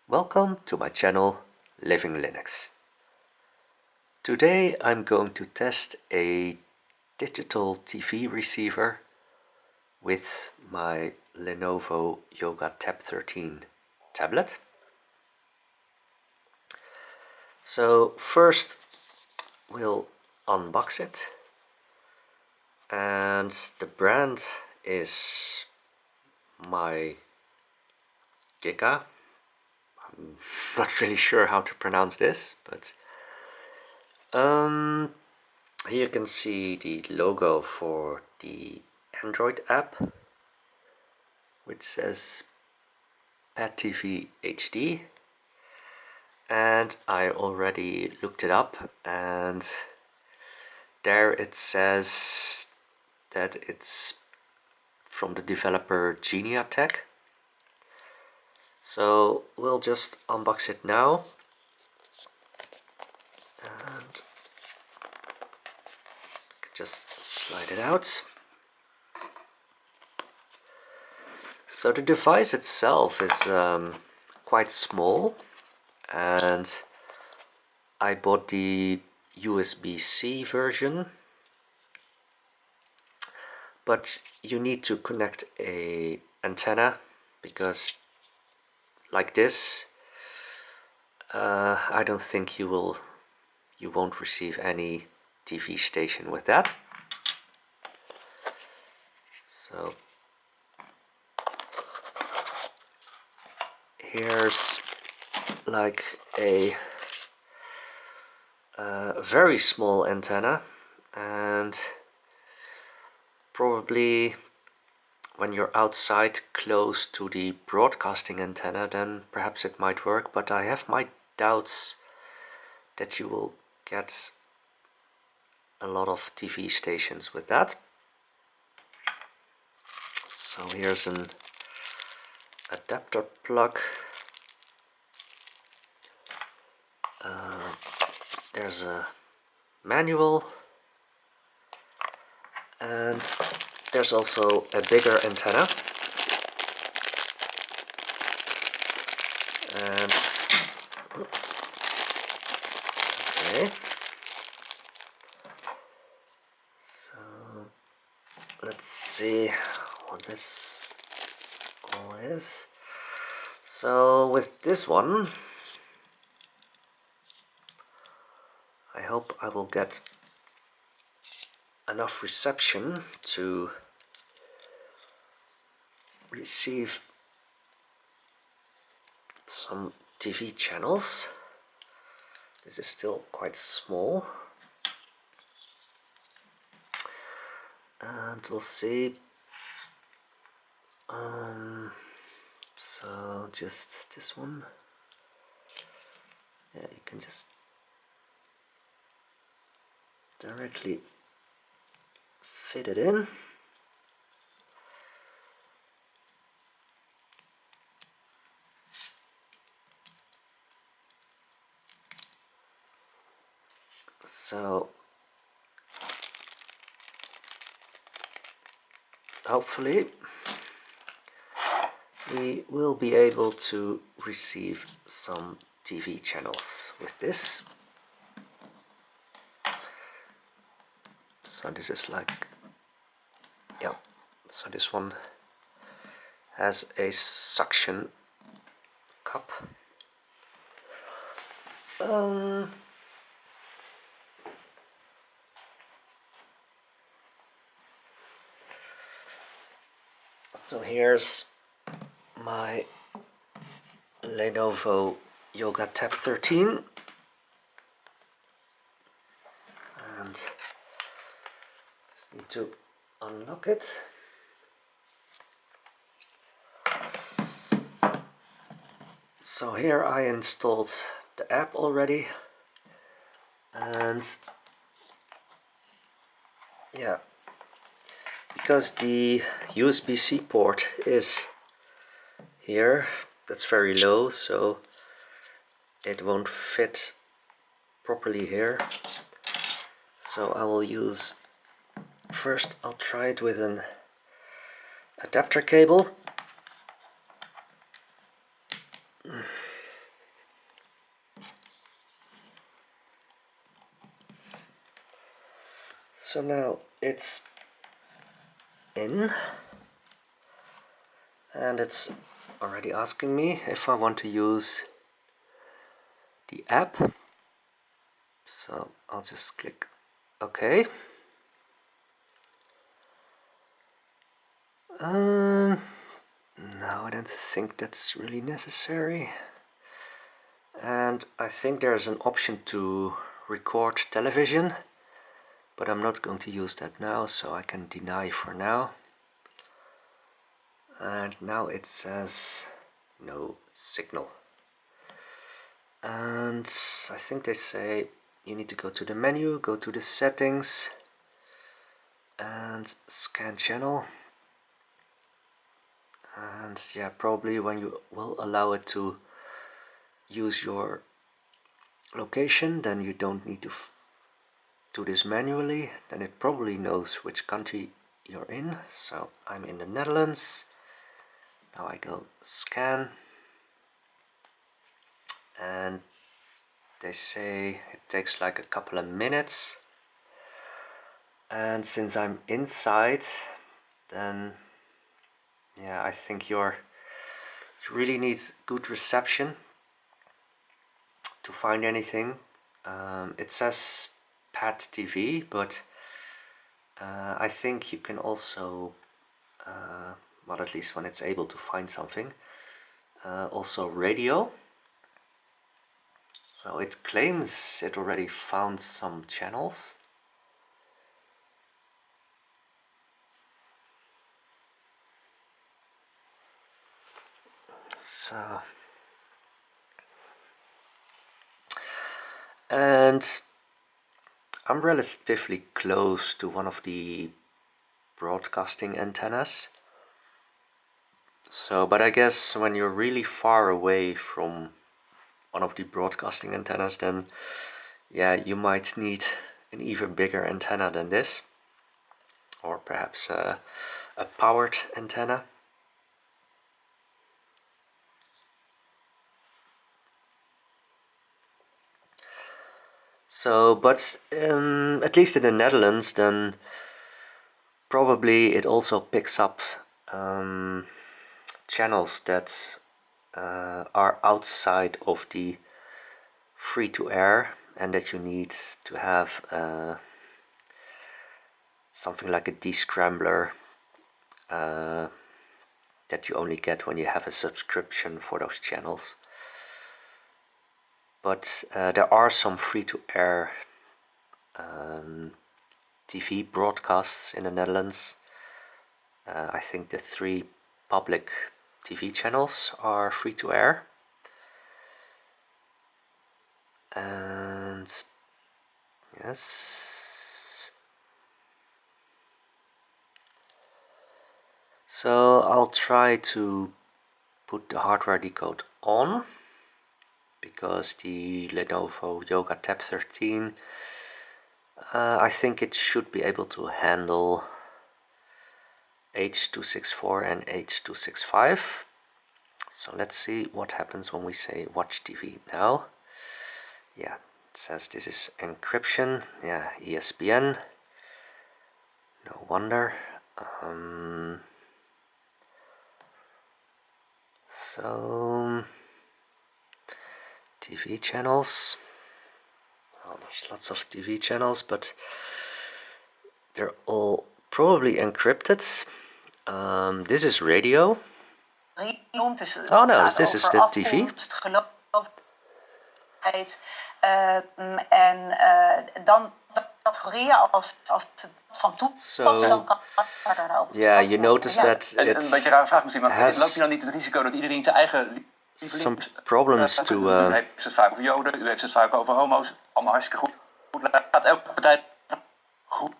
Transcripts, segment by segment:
Welcome to my channel Living Linux. Today I'm going to test a digital TV receiver with my Lenovo Yoga Tab 13 tablet. So first we'll unbox it, and the brand is MyGica. I'm not really sure how to pronounce this, but here you can see the logo for the Android app, which says bettter HD, and I already looked it up, and there it says that it's from the developer Tech. So we'll just unbox it now, and just slide it out. So the device itself is quite small, and I bought the USB-C version, but you need to connect a antenna, because like this I don't think you won't receive any TV station with that. So here's like a very small antenna, and probably when you're outside close to the broadcasting antenna, then perhaps it might work, but I have my doubts that you will get a lot of TV stations with that. So here's an adapter plug. There's a manual, and there's also a bigger antenna, and oops, okay, so let's see what this all is. So with this one, I hope I will get enough reception to receive some TV channels. This is still quite small, and we'll see. So just this one. Yeah, you can just directly fit it in. So hopefully we will be able to receive some TV channels with this. So this is like, yeah, so this one has a suction cup. So here's my Lenovo Yoga Tab 13, and just need to unlock it. So here I installed the app already, and yeah, because the USB-C port is here, that's very low, so it won't fit properly here. So I will use, first I'll try it with an adapter cable. So now it's in, and it's already asking me if I want to use the app. So I'll just click OK. No, I don't think that's really necessary. And I think there's an option to record television, but I'm not going to use that now, so I can deny for now. And now it says no signal. And I think they say you need to go to the menu, go to the settings and scan channel. And yeah, probably when you will allow it to use your location, then you don't need to do this manually. Then it probably knows which country you're in. So I'm in the Netherlands. Now I go scan, and they say it takes like a couple of minutes. And since I'm inside, then yeah, I think you really need good reception to find anything. It says Pad TV, but I think you can also, well, at least when it's able to find something, also radio. So it claims it already found some channels. So, and I'm relatively close to one of the broadcasting antennas. So, but I guess when you're really far away from one of the broadcasting antennas, then yeah, you might need an even bigger antenna than this, or perhaps a powered antenna. So, but at least in the Netherlands, then probably it also picks up channels that are outside of the free-to-air, and that you need to have something like a descrambler that you only get when you have a subscription for those channels. But there are some free-to-air TV broadcasts in the Netherlands. I think the 3 public TV channels are free-to-air. And yes, so I'll try to put the hardware decode on, because the Lenovo Yoga Tab 13, I think it should be able to handle H.264 and H.265. So let's see what happens when we say watch TV now. Yeah, it says this is encryption. Yeah, ESPN. No wonder. So TV channels. Well, there's lots of TV channels, but they're all probably encrypted. This is radio. Oh no, this is the TV. So, yeah, you notice that it has some problems to... U heeft het vaak over Joden, u heeft het vaak over homo's. Allemaal hartstikke goed. Dat gaat elke partij goed.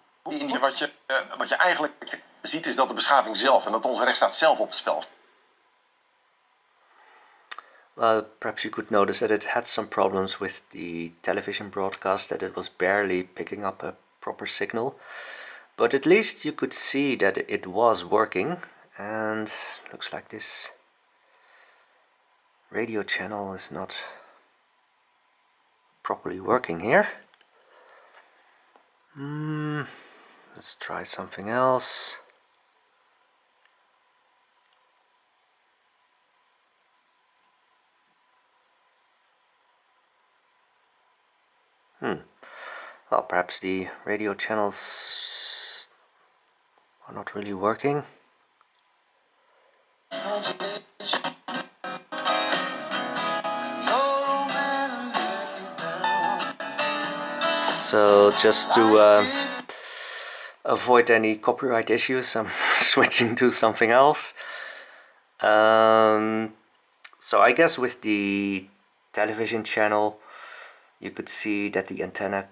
Wat je eigenlijk ziet is dat de beschaving zelf en dat onze rechtsstaat zelf op het spel staat. Well, perhaps you could notice that it had some problems with the television broadcast, that it was barely picking up a proper signal. But at least you could see that it was working, and looks like this radio channel is not properly working here. Let's try something else. Well, perhaps the radio channels are not really working. So just to avoid any copyright issues, I'm switching to something else. So I guess with the television channel, you could see that the antenna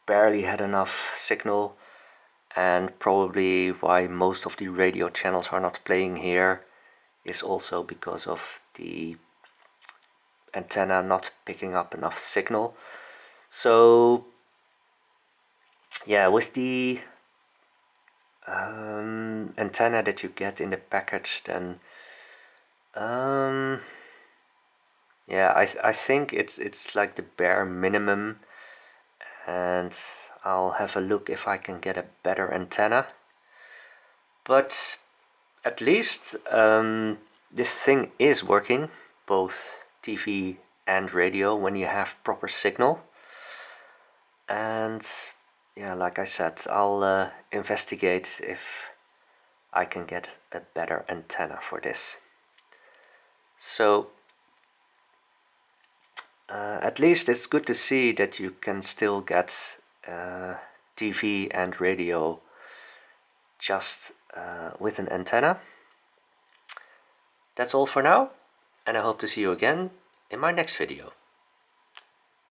barely had enough signal, and probably why most of the radio channels are not playing here is also because of the antenna not picking up enough signal. So yeah, with the antenna that you get in the package, then yeah, I think it's like the bare minimum, and I'll have a look if I can get a better antenna. But at least this thing is working, both TV and radio, when you have proper signal. And yeah, like I said, I'll investigate if I can get a better antenna for this. So at least it's good to see that you can still get TV and radio just with an antenna. That's all for now, and I hope to see you again in my next video.